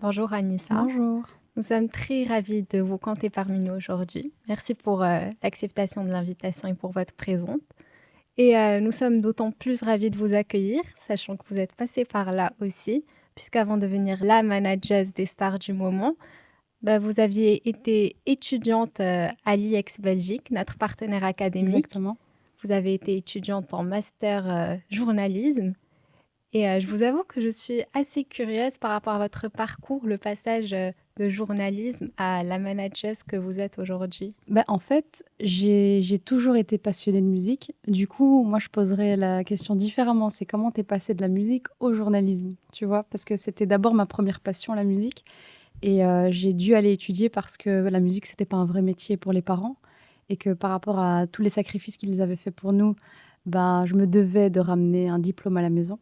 Bonjour Anissa, Bonjour. nous sommes très ravis de vous compter parmi nous aujourd'hui. Merci pour l'acceptation de l'invitation et pour votre présence. Et nous sommes d'autant plus ravis de vous accueillir, sachant que vous êtes passé par là aussi, puisqu'avant de devenir la manager des stars du moment, bah, vous aviez été étudiante à l'IEX Belgique, notre partenaire académique. Exactement. Vous avez été étudiante en master journalisme. Et je vous avoue que je suis assez curieuse par rapport à votre parcours, le passage de journalisme à la manageuse que vous êtes aujourd'hui. En fait, j'ai toujours été passionnée de musique. Du coup, moi, je poserais la question différemment. C'est comment t'es passée de la musique au journalisme, tu vois? Parce que c'était d'abord ma première passion, la musique. Et j'ai dû aller étudier parce que la musique, c'était pas un vrai métier pour les parents. Et que par rapport à tous les sacrifices qu'ils avaient fait pour nous, ben, je me devais de ramener un diplôme à la maison.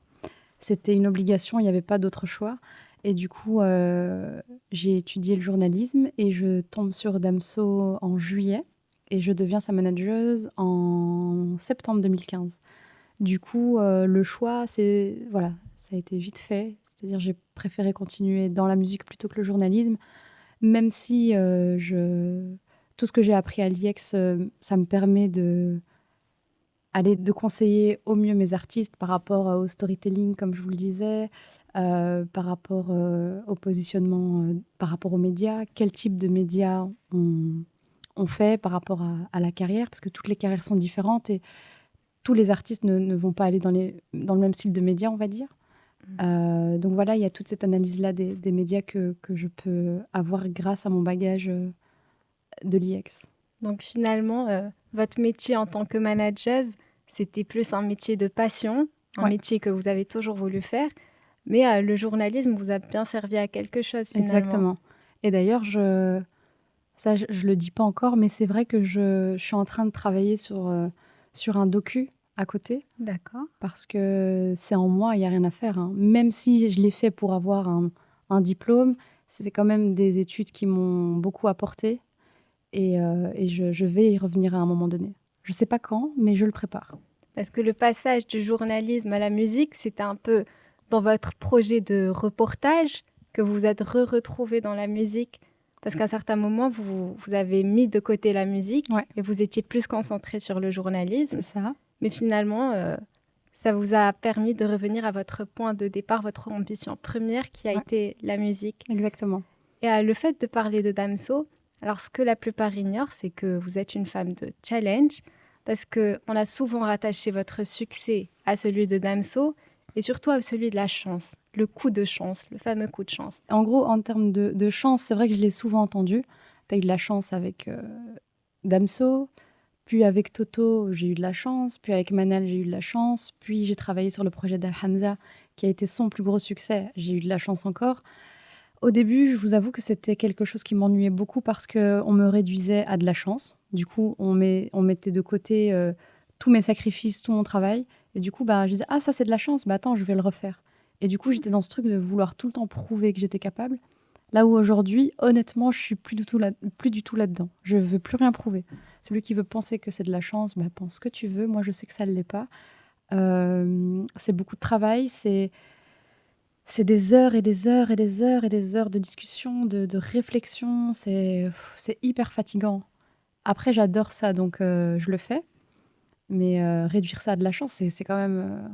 C'était une obligation, il n'y avait pas d'autre choix. Et du coup, j'ai étudié le journalisme et je tombe sur Damso en juillet et je deviens sa manageuse en septembre 2015. Du coup, le choix, c'est voilà, ça a été vite fait. C'est-à-dire, j'ai préféré continuer dans la musique plutôt que le journalisme, même si tout ce que j'ai appris à l'IEX, ça me permet de conseiller au mieux mes artistes par rapport au storytelling, comme je vous le disais, par rapport au positionnement, par rapport aux médias, quel type de médias on fait par rapport à la carrière, parce que toutes les carrières sont différentes et tous les artistes ne vont pas aller dans le même style de médias, on va dire. Donc voilà, il y a toute cette analyse-là des médias que je peux avoir grâce à mon bagage de l'IEX. Donc finalement, votre métier en tant que manageuse, c'était plus un métier de passion, un Ouais, métier que vous avez toujours voulu faire, mais le journalisme vous a bien servi à quelque chose finalement. exactement. Et d'ailleurs, ça, je le dis pas encore, mais c'est vrai que je suis en train de travailler sur un docu à côté D'accord. parce que c'est en moi, il y a rien à faire, hein. Même si je l'ai fait pour avoir un diplôme, c'est quand même des études qui m'ont beaucoup apporté et je vais y revenir à un moment donné. Je sais pas quand, mais je le prépare. Parce que le passage du journalisme à la musique, c'était un peu dans votre projet de reportage que vous vous êtes retrouvé dans la musique. Parce qu'à un certain moment, vous avez mis de côté la musique Ouais, et vous étiez plus concentré sur le c'est journalisme. ça. Mais finalement, ça vous a permis de revenir à votre point de départ, votre ambition première qui a Ouais, été la musique. exactement. Et le fait de parler de Damso, alors ce que la plupart ignorent, c'est que vous êtes une femme de challenge, parce qu'on a souvent rattaché votre succès à celui de Damso, et surtout à celui de la chance, le coup de chance, le fameux coup de chance. En gros, en termes de chance, c'est vrai que je l'ai souvent entendu. Tu as eu de la chance avec Damso. Puis avec Toto, j'ai eu de la chance. Puis avec Manal, j'ai eu de la chance. Puis j'ai travaillé sur le projet d'Hamza, qui a été son plus gros succès. J'ai eu de la chance encore. Au début, je vous avoue que c'était quelque chose qui m'ennuyait beaucoup parce qu'on me réduisait à de la chance. Du coup, on mettait de côté tous mes sacrifices, tout mon travail. Et du coup, bah, je disais, ah, ça c'est de la chance, bah attends, je vais le refaire. Et du coup, j'étais dans ce truc de vouloir tout le temps prouver que j'étais capable. Là où aujourd'hui, honnêtement, je suis plus du tout là-dedans. Je veux plus rien prouver. Celui qui veut penser que c'est de la chance, bah, pense ce que tu veux. Moi, je sais que ça ne l'est pas. C'est beaucoup de travail, c'est des heures et des heures et des heures et des heures de discussion, de réflexion. C'est hyper fatigant. Après, j'adore ça, donc je le fais. Mais réduire ça à de la chance, c'est quand même...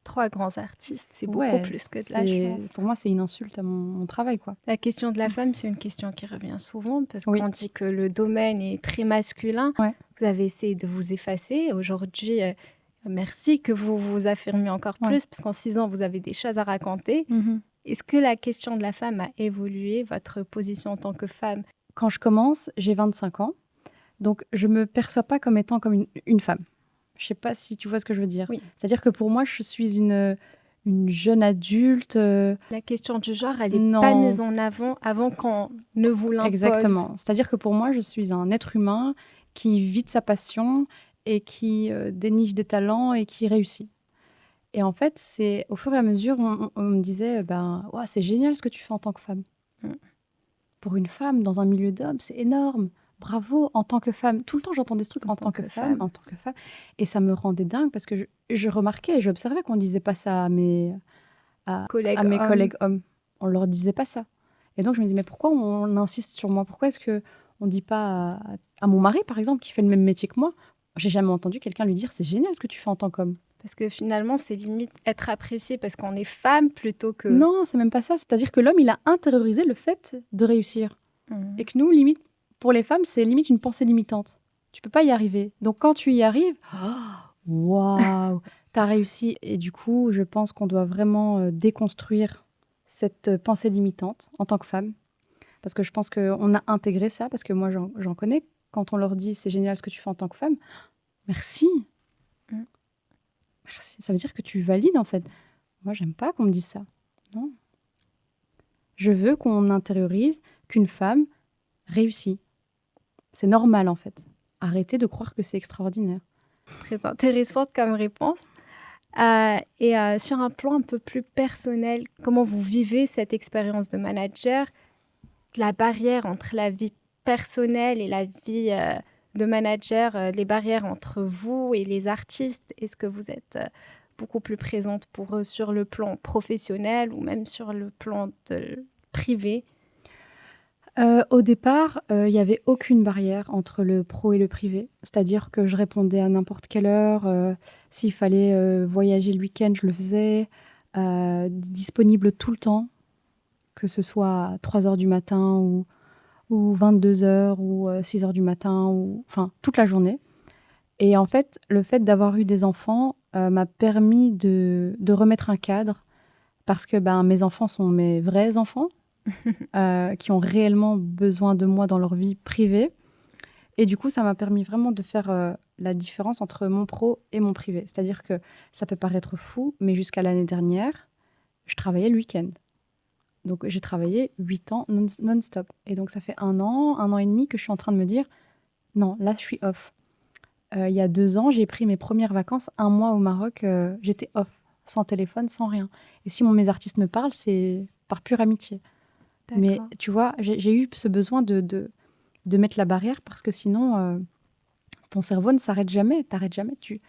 Trois grands artistes, c'est beaucoup ouais, plus que de la chance. pour moi, c'est une insulte à mon travail, quoi. La question de la femme, c'est une question qui revient souvent parce Oui, qu'on dit que le domaine est très masculin. ouais, Vous avez essayé de vous effacer. Aujourd'hui, merci que vous vous affirmiez encore ouais. plus parce qu'en 6 ans, vous avez des choses à raconter. Mhm. Est-ce que la question de la femme a évolué, votre position en tant que femme? Quand je commence, j'ai 25 ans. Donc, je me perçois pas comme étant comme une femme. Je sais pas si tu vois ce que je veux dire. Oui, C'est-à-dire que pour moi, je suis une jeune adulte. la question du genre, elle n'est pas Non, mise en avant qu'on ne vous l'impose. exactement. C'est-à-dire que pour moi, je suis un être humain qui vit de sa passion et qui déniche des talents et qui réussit. Et en fait, c'est au fur et à mesure, on me disait, ben, ouah, c'est génial ce que tu fais en tant que femme. Mm. Pour une femme dans un milieu d'hommes, c'est énorme. Bravo, en tant que femme. Tout le temps, j'entends des trucs En en tant tant que que femme, femme. en tant que femme. Et ça me rendait dingue parce que je remarquais, j'observais qu'on ne disait pas ça à Collègue mes homme. collègues hommes. On leur disait pas ça. Et donc, je me dis, mais pourquoi on insiste sur moi? Pourquoi est-ce qu'on ne dit pas à mon mari, par exemple, qui fait le même métier que moi? J'ai jamais entendu quelqu'un lui dire, c'est génial ce que tu fais en tant qu'homme. Parce que finalement, c'est limite être apprécié parce qu'on est femme plutôt que... Non, c'est même pas ça. C'est-à-dire que l'homme, il a intériorisé le fait de réussir. Et que nous, limite, pour les femmes, c'est limite une pensée limitante. Tu peux pas y arriver. Donc, quand tu y arrives, waouh, t'as réussi. Et du coup, je pense qu'on doit vraiment déconstruire cette pensée limitante en tant que femme. Parce que je pense qu'on a intégré ça, parce que moi, j'en connais. Quand on leur dit, c'est génial ce que tu fais en tant que femme, merci. Mm. Merci. Ça veut dire que tu valides, en fait. Moi, j'aime pas qu'on me dise ça. Non. Je veux qu'on intériorise qu'une femme réussit. C'est normal, en fait. Arrêtez de croire que c'est extraordinaire. Très intéressante comme réponse. Sur un plan un peu plus personnel, comment vous vivez cette expérience de manager? La barrière entre la vie personnelle et la vie de manager, les barrières entre vous et les artistes, est-ce que vous êtes beaucoup plus présente pour eux sur le plan professionnel ou même sur le plan privé? Au départ, il n'y avait aucune barrière entre le pro et le privé. C'est-à-dire que je répondais à n'importe quelle heure. S'il fallait voyager le week-end, je le faisais. Disponible tout le temps, que ce soit à 3 heures du matin ou 22 heures ou 6 heures du matin, enfin toute la journée. Et en fait, le fait d'avoir eu des enfants m'a permis de remettre un cadre parce que mes enfants sont mes vrais enfants. Qui ont réellement besoin de moi dans leur vie privée. Et du coup, ça m'a permis vraiment de faire la différence entre mon pro et mon privé. C'est-à-dire que ça peut paraître fou, mais jusqu'à l'année dernière, je travaillais le week-end. Donc, j'ai travaillé 8 ans non-stop. Et donc, ça fait 1 an et demi que je suis en train de me dire, non, là, je suis off. Il y a 2 ans, j'ai pris mes premières vacances, 1 mois au Maroc, j'étais off, sans téléphone, sans rien. Et si mes artistes me parlent, c'est par pure amitié. Mais tu vois, j'ai eu ce besoin de mettre la barrière parce que sinon, ton cerveau ne s'arrête jamais. T'arrêtes jamais. Tu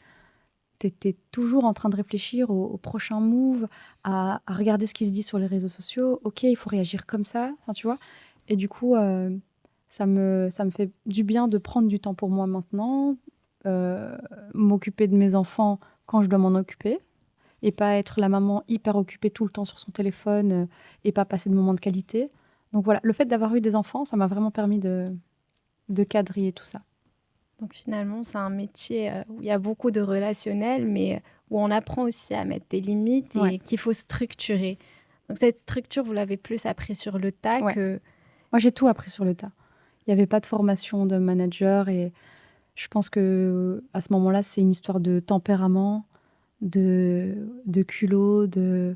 es toujours en train de réfléchir au prochain move, à regarder ce qui se dit sur les réseaux sociaux. Ok, il faut réagir comme ça. Enfin, tu vois. Et du coup, ça me fait du bien de prendre du temps pour moi maintenant, m'occuper de mes enfants quand je dois m'en occuper. Et pas être la maman hyper occupée tout le temps sur son téléphone et pas passer de moments de qualité. Donc voilà, le fait d'avoir eu des enfants, ça m'a vraiment permis de quadriller tout ça. Donc finalement, c'est un métier où il y a beaucoup de relationnel, mais où on apprend aussi à mettre des limites et qu'il faut structurer. Donc cette structure, vous l'avez plus appris sur le tas que... Moi, j'ai tout appris sur le tas. Il n'y avait pas de formation de manager et je pense qu'à ce moment-là, c'est une histoire de tempérament, de culot, de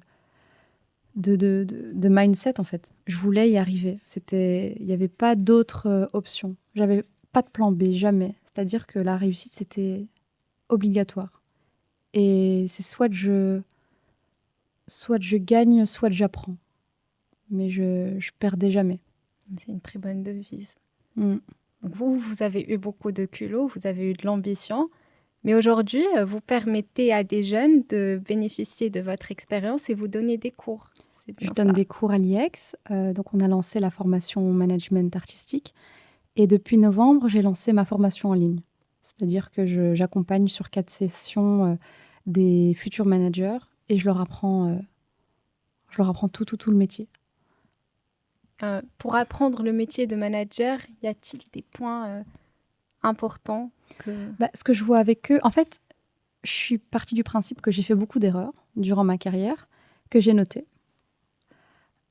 mindset en fait. Je voulais y arriver. Il n'y avait pas d'autre option. J'avais pas de plan B, jamais. C'est-à-dire que la réussite, c'était obligatoire. Et c'est soit je gagne, soit j'apprends. Mais je perdais jamais. C'est une très bonne devise. Donc vous avez eu beaucoup de culot, vous avez eu de l'ambition. Mais aujourd'hui, vous permettez à des jeunes de bénéficier de votre expérience et vous donnez des cours. Je donne des cours à l'IEX. Donc, on a lancé la formation management artistique. Et depuis novembre, j'ai lancé ma formation en ligne. C'est-à-dire que j'accompagne sur 4 sessions des futurs managers et je leur apprends tout le métier. Pour apprendre le métier de manager, y a-t-il des points importants ce que je vois avec eux, en fait, je suis partie du principe que j'ai fait beaucoup d'erreurs durant ma carrière, que j'ai notées,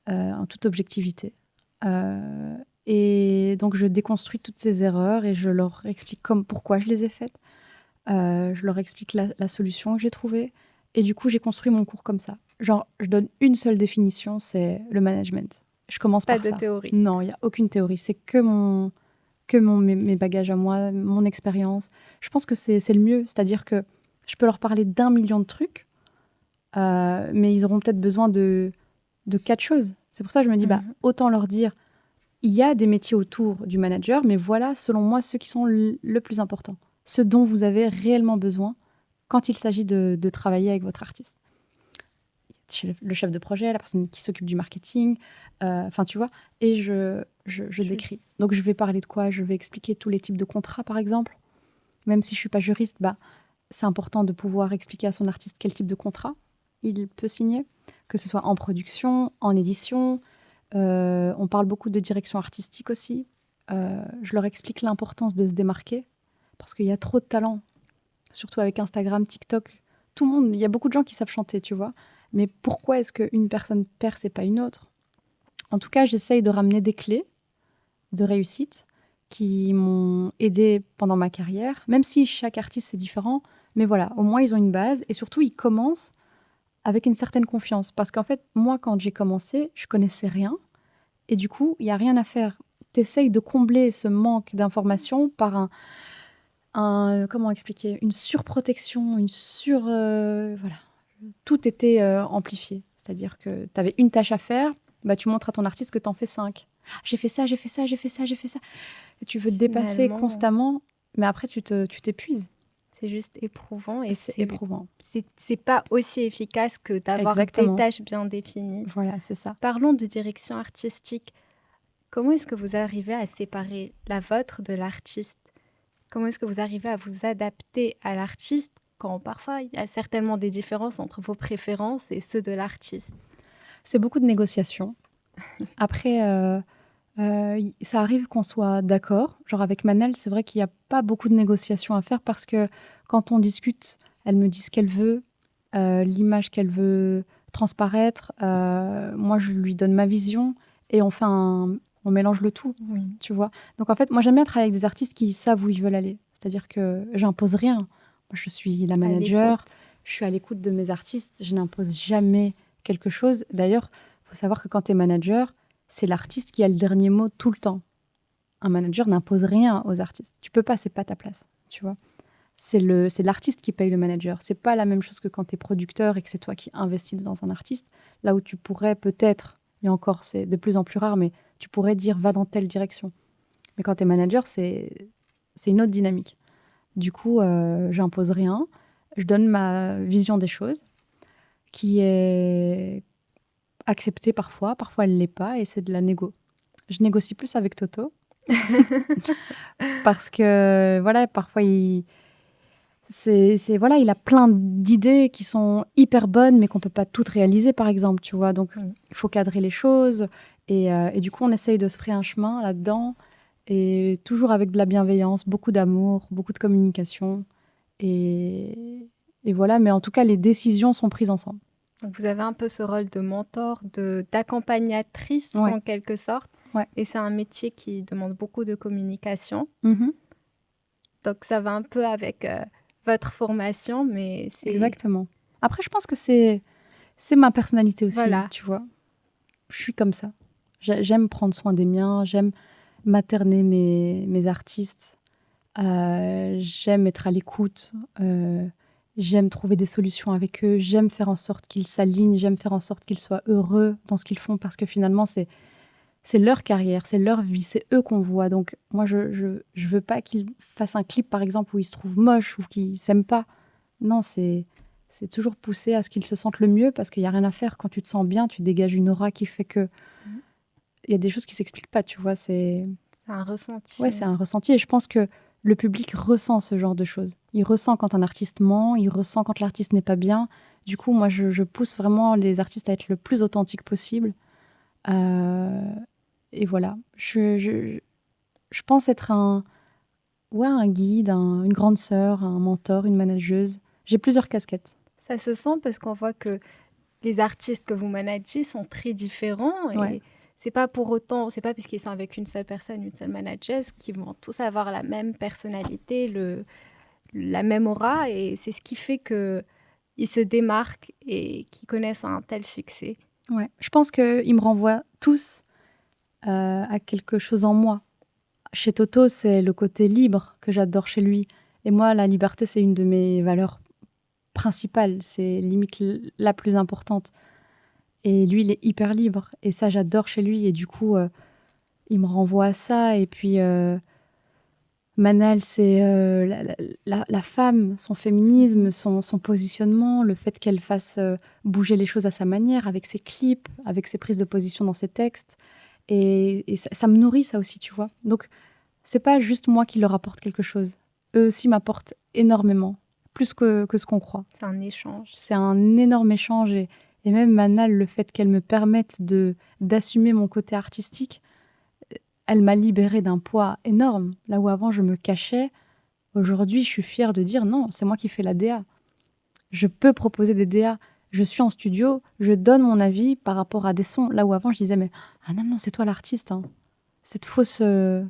en toute objectivité. Et donc, je déconstruis toutes ces erreurs et je leur explique pourquoi je les ai faites. Je leur explique la solution que j'ai trouvée. Et du coup, j'ai construit mon cours comme ça. Genre, je donne une seule définition, c'est le management. Je commence par ça. Pas de théorie. Non, il n'y a aucune théorie. C'est que mes bagages à moi, mon expérience. Je pense que c'est le mieux. C'est-à-dire que je peux leur parler d'1 million de trucs, mais ils auront peut-être besoin de 4 choses. C'est pour ça que je me dis, autant leur dire, il y a des métiers autour du manager, mais voilà, selon moi, ceux qui sont le plus important. Ce dont vous avez réellement besoin quand il s'agit de travailler avec votre artiste. chez le chef de projet, la personne qui s'occupe du marketing, enfin, tu vois? Et je Je décris. Donc je vais parler de quoi? Je vais expliquer tous les types de contrats, par exemple. Même si je suis pas juriste, bah, c'est important de pouvoir expliquer à son artiste quel type de contrat il peut signer, que ce soit en production, en édition. On parle beaucoup de direction artistique aussi. Je leur explique l'importance de se démarquer parce qu'il y a trop de talent, surtout avec Instagram, TikTok. Tout le monde, il y a beaucoup de gens qui savent chanter, tu vois. Mais pourquoi est-ce qu'une personne perce et pas une autre? En tout cas, j'essaye de ramener des clés de réussite qui m'ont aidé pendant ma carrière, même si chaque artiste est différent. Mais voilà, au moins ils ont une base et surtout ils commencent avec une certaine confiance. Parce qu'en fait, moi, quand j'ai commencé, je connaissais rien et du coup, il n'y a rien à faire. Tu essayes de combler ce manque d'informations par comment expliquer, une surprotection, voilà, tout était amplifié. C'est-à-dire que tu avais une tâche à faire, bah, tu montres à ton artiste que tu en fais 5. J'ai fait ça, j'ai fait ça, j'ai fait ça, j'ai fait ça. Et tu veux te dépasser Finalement, constamment, mais après tu t'épuises. c'est juste éprouvant et C'est éprouvant. c'est pas aussi efficace que d'avoir des Exactement. tâches bien définies. Voilà, c'est ça. Parlons de direction artistique. Comment est-ce que vous arrivez à séparer la vôtre de l'artiste? Comment est-ce que vous arrivez à vous adapter à l'artiste quand parfois il y a certainement des différences entre vos préférences et ceux de l'artiste? C'est beaucoup de négociations. Après, ça arrive qu'on soit d'accord. Genre avec Manel, c'est vrai qu'il n'y a pas beaucoup de négociations à faire parce que quand on discute, elle me dit ce qu'elle veut, l'image qu'elle veut transparaître. Moi, je lui donne ma vision et on mélange le tout, Oui. tu vois. Donc en fait, moi, j'aime bien travailler avec des artistes qui savent où ils veulent aller. C'est-à-dire que j'impose rien. Moi, je suis la À manager, l'écoute. je suis à l'écoute de mes artistes, je n'impose jamais quelque chose. D'ailleurs, il faut savoir que quand tu es manager, c'est l'artiste qui a le dernier mot tout le temps. Un manager n'impose rien aux artistes. Tu peux pas, c'est pas ta place, tu vois. C'est l'artiste qui paye le manager. C'est pas la même chose que quand tu es producteur et que c'est toi qui investis dans un artiste. Là où tu pourrais peut-être, et encore c'est de plus en plus rare, mais tu pourrais dire va dans telle direction. Mais quand tu es manager, c'est une autre dynamique. Du coup, j'impose rien. Je donne ma vision des choses qui est acceptée parfois elle ne l'est pas et c'est de la négo. Je négocie plus avec Toto parce que voilà, parfois voilà, il a plein d'idées qui sont hyper bonnes mais qu'on peut pas toutes réaliser par exemple, tu vois. Donc Oui. il faut cadrer les choses et du coup on essaye de se frayer un chemin là-dedans et toujours avec de la bienveillance, beaucoup d'amour, beaucoup de communication et voilà. Mais en tout cas, les décisions sont prises ensemble. Donc vous avez un peu ce rôle de mentor, d'accompagnatrice Ouais, en quelque sorte. ouais. Et c'est un métier qui demande beaucoup de communication. Mhm. Donc ça va un peu avec votre formation, mais c'est... Exactement. Après, je pense que c'est ma personnalité aussi, Voilà. tu vois. Je suis comme ça. J'aime prendre soin des miens, j'aime materner mes artistes, j'aime être à l'écoute, j'aime trouver des solutions avec eux, j'aime faire en sorte qu'ils s'alignent, j'aime faire en sorte qu'ils soient heureux dans ce qu'ils font parce que finalement, c'est leur carrière, c'est leur vie, c'est eux qu'on voit. Donc moi, je veux pas qu'ils fassent un clip, par exemple, où ils se trouvent moches ou qu'ils s'aiment pas. Non, c'est toujours pousser à ce qu'ils se sentent le mieux parce qu'il y a rien à faire. Quand tu te sens bien, tu dégages une aura qui fait que Mhm. il y a des choses qui s'expliquent pas, tu vois. C'est un ressenti. Ouais, c'est un ressenti et je pense que le public ressent ce genre de choses. Il ressent quand un artiste ment, il ressent quand l'artiste n'est pas bien. Du coup, moi, je pousse vraiment les artistes à être le plus authentique possible. Euh, et voilà. Je pense être un guide, une grande sœur, un mentor, une manageuse. J'ai plusieurs casquettes. Ça se sent parce qu'on voit que les artistes que vous managez sont très différents Ouais. et c'est pas pour autant, c'est pas parce qu'ils sont avec une seule personne, une seule manageuse, qu'ils vont tous avoir la même personnalité, la même aura et c'est ce qui fait que ils se démarquent et qu'ils connaissent un tel succès. Ouais. Je pense qu'ils me renvoient tous à quelque chose en moi. Chez Toto, c'est le côté libre que j'adore chez lui. Et moi, la liberté, c'est une de mes valeurs principales. C'est limite la plus importante. Et lui, il est hyper libre. Et ça, j'adore chez lui. Et du coup, il me renvoie à ça. Et puis, Manal, c'est la femme, son féminisme, son positionnement, le fait qu'elle fasse bouger les choses à sa manière, avec ses clips, avec ses prises de position dans ses textes. Et ça me nourrit, ça aussi, tu vois. Donc, c'est pas juste moi qui leur apporte quelque chose. Eux aussi m'apportent énormément, plus que ce qu'on croit. C'est un échange. C'est un énorme échange. Et même Manal, le fait qu'elle me permette d'assumer mon côté artistique, elle m'a libérée d'un poids énorme. Là où avant je me cachais, aujourd'hui je suis fière de dire non, c'est moi qui fais la DA. Je peux proposer des DA. Je suis en studio, je donne mon avis par rapport à des sons. Là où avant je disais mais ah non, c'est toi l'artiste. Hein. Cette fausse... je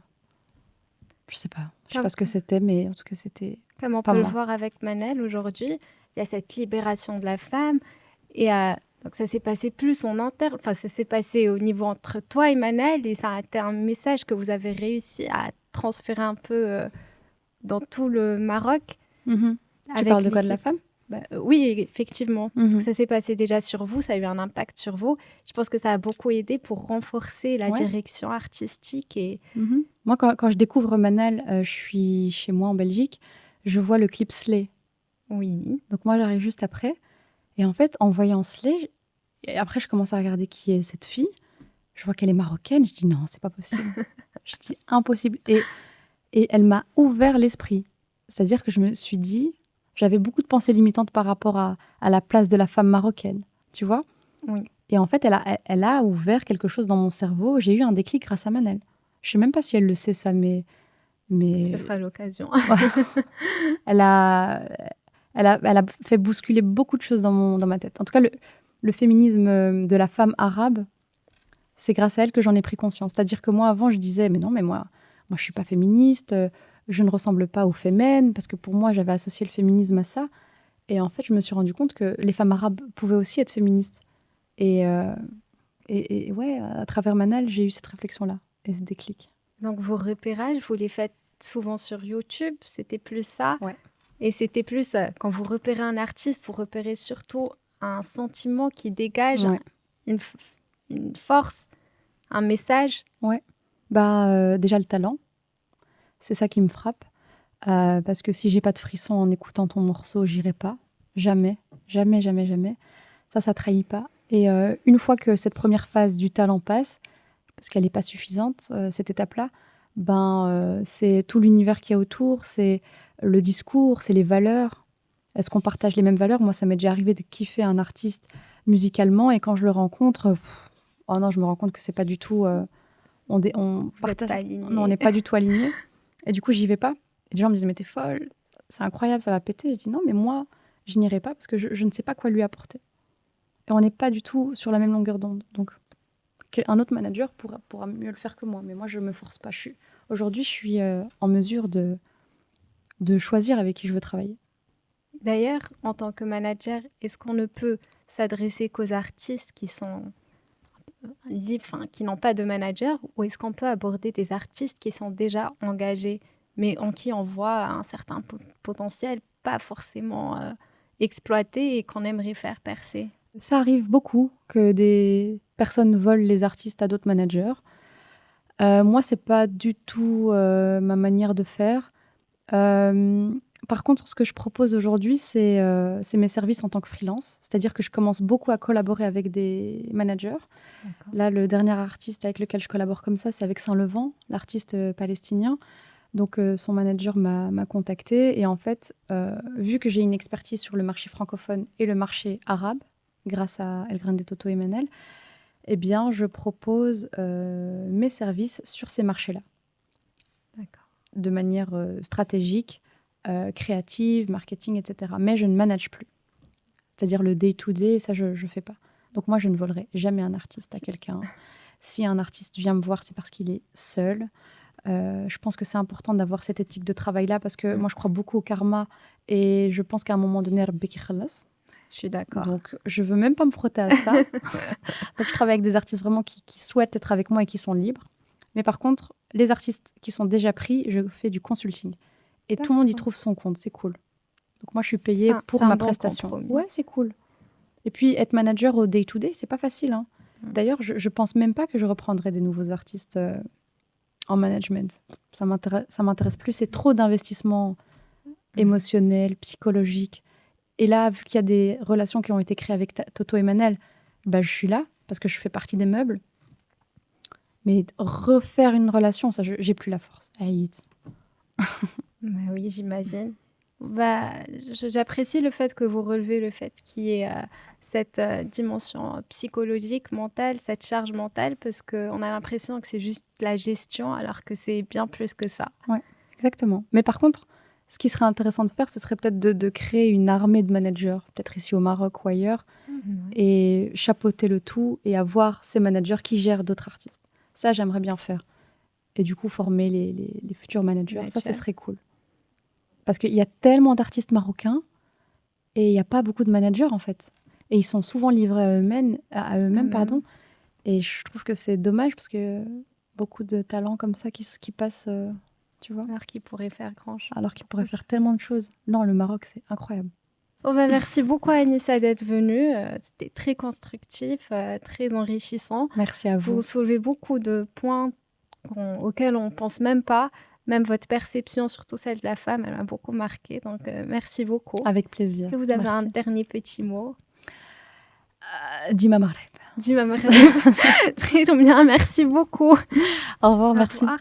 sais pas ce que c'était, mais en tout cas c'était Comme on pas peut le moi. voir avec Manal aujourd'hui, il y a cette libération de la femme. Et donc ça s'est passé plus en interne, enfin ça s'est passé au niveau entre toi et Manal, et ça a été un message que vous avez réussi à transférer un peu dans tout le Maroc. Tu avec parles de quoi, les de la clips. femme? Oui, effectivement. Mhm. Donc ça s'est passé déjà sur vous, ça a eu un impact sur vous. Je pense que ça a beaucoup aidé pour renforcer la Ouais. direction artistique. Et Mhm. Moi, quand je découvre Manal, je suis chez moi en Belgique, je vois le clip Slay. oui, Donc moi, j'arrive juste après. Et en fait, en voyant Slay, et après, je commence à regarder qui est cette fille. Je vois qu'elle est marocaine. Je dis non, c'est pas possible. Je dis impossible. Et elle m'a ouvert l'esprit. C'est-à-dire que je me suis dit, j'avais beaucoup de pensées limitantes par rapport à la place de la femme marocaine, tu vois. oui, Et en fait, elle a ouvert quelque chose dans mon cerveau. J'ai eu un déclic grâce à Manel. Je sais même pas si elle le sait, ça, mais ce sera l'occasion. elle a, elle a fait bousculer beaucoup de choses dans ma tête. En tout cas, le féminisme de la femme arabe, c'est grâce à elle que j'en ai pris conscience. C'est-à-dire que moi, avant, je disais, mais non, mais moi, je suis pas féministe, je ne ressemble pas aux fémènes, parce que pour moi, j'avais associé le féminisme à ça. Et en fait, je me suis rendu compte que les femmes arabes pouvaient aussi être féministes. Et ouais, à travers Manal, j'ai eu cette réflexion-là et ce déclic. Donc vos repérages, vous les faites souvent sur YouTube, c'était plus ça. Ouais. Et c'était plus, quand vous repérez un artiste, vous repérez surtout un sentiment qui dégage Ouais. une force, un message. Ouais. Déjà le talent, c'est ça qui me frappe. Parce que si j'ai pas de frisson en écoutant ton morceau, j'irai pas. Jamais, jamais, jamais, jamais. Ça trahit pas. Et une fois que cette première phase du talent passe, parce qu'elle n'est pas suffisante, cette étape-là, c'est tout l'univers qu'il y a autour, c'est le discours, c'est les valeurs. Est-ce qu'on partage les mêmes valeurs? Moi, ça m'est déjà arrivé de kiffer un artiste musicalement, et quand je le rencontre, oh non, je me rends compte que c'est pas du tout... Vous n'êtes pas alignés. Non, on n'est pas du tout alignés. Et du coup, j'y vais pas. Et les gens me disent, mais t'es folle, c'est incroyable, ça va péter. Je dis, non, mais moi, je n'irai pas parce que je ne sais pas quoi lui apporter. Et on n'est pas du tout sur la même longueur d'onde. Donc, un autre manager pourra mieux le faire que moi. Mais moi, je ne me force pas. Aujourd'hui, je suis en mesure de choisir avec qui je veux travailler. D'ailleurs, en tant que manager, est-ce qu'on ne peut s'adresser qu'aux artistes qui sont libres, qui n'ont pas de manager, ou est-ce qu'on peut aborder des artistes qui sont déjà engagés, mais en qui on voit un certain potentiel pas forcément exploité et qu'on aimerait faire percer? Ça arrive beaucoup que des personnes volent les artistes à d'autres managers. Moi, c'est pas du tout ma manière de faire. Par contre, ce que je propose aujourd'hui, c'est mes services en tant que freelance. C'est-à-dire que je commence beaucoup à collaborer avec des managers. D'accord. Là, le dernier artiste avec lequel je collabore comme ça, c'est avec Saint-Levant, l'artiste palestinien. Donc, son manager m'a contactée. Et en fait, vu que j'ai une expertise sur le marché francophone et le marché arabe, grâce à El Grande Toto et Manel, eh bien, je propose mes services sur ces marchés-là. D'accord. De manière stratégique, créative, marketing, etc. Mais je ne manage plus. C'est-à-dire le day-to-day, ça, je ne fais pas. Donc moi, je ne volerai jamais un artiste à quelqu'un. Si un artiste vient me voir, c'est parce qu'il est seul. Je pense que c'est important d'avoir cette éthique de travail-là parce que moi, je crois beaucoup au karma et je pense qu'à un moment donné, je suis d'accord. Donc, je ne veux même pas me frotter à ça. Donc, je travaille avec des artistes vraiment qui souhaitent être avec moi et qui sont libres. Mais par contre, les artistes qui sont déjà pris, je fais du consulting. Et tout le monde y trouve son compte, c'est cool. Donc moi, je suis payée pour ma prestation. Compromis. Ouais, c'est cool. Et puis, être manager au day-to-day, c'est pas facile. Hein. D'ailleurs, je pense même pas que je reprendrai des nouveaux artistes en management. Ça m'intéresse plus. C'est trop d'investissement émotionnel, psychologique. Et là, vu qu'il y a des relations qui ont été créées avec Toto et Manel, bah, je suis là parce que je fais partie des meubles. Mais refaire une relation, ça, j'ai plus la force. Bah oui, j'imagine. Bah, j'apprécie le fait que vous relevez le fait qu'il y ait cette dimension psychologique, mentale, cette charge mentale, parce qu'on a l'impression que c'est juste la gestion, alors que c'est bien plus que ça. Ouais, exactement. Mais par contre, ce qui serait intéressant de faire, ce serait peut-être de créer une armée de managers, peut-être ici au Maroc ou ailleurs, et chapeauter le tout et avoir ces managers qui gèrent d'autres artistes. Ça, j'aimerais bien faire. Et du coup, former les futurs managers. Ça, ce serait cool. Parce qu'il y a tellement d'artistes marocains et il n'y a pas beaucoup de managers, en fait. Et ils sont souvent livrés à eux-mêmes, pardon. Et je trouve que c'est dommage parce que beaucoup de talents comme ça qui passent, tu vois. Alors qu'ils pourraient faire grand-chose. Alors qu'ils pourraient faire tellement de choses. Non, le Maroc, c'est incroyable. Oh bah merci beaucoup Anissa d'être venue. C'était très constructif, très enrichissant. Merci à vous. Vous soulevez beaucoup de points auxquels on ne pense même pas. Même votre perception, surtout celle de la femme, elle m'a beaucoup marquée. Donc merci beaucoup. Avec plaisir. Est-ce que vous avez un dernier petit mot? Dima Maghreb. Dima Maghreb. Très bien, merci beaucoup. Au revoir, merci. Au revoir.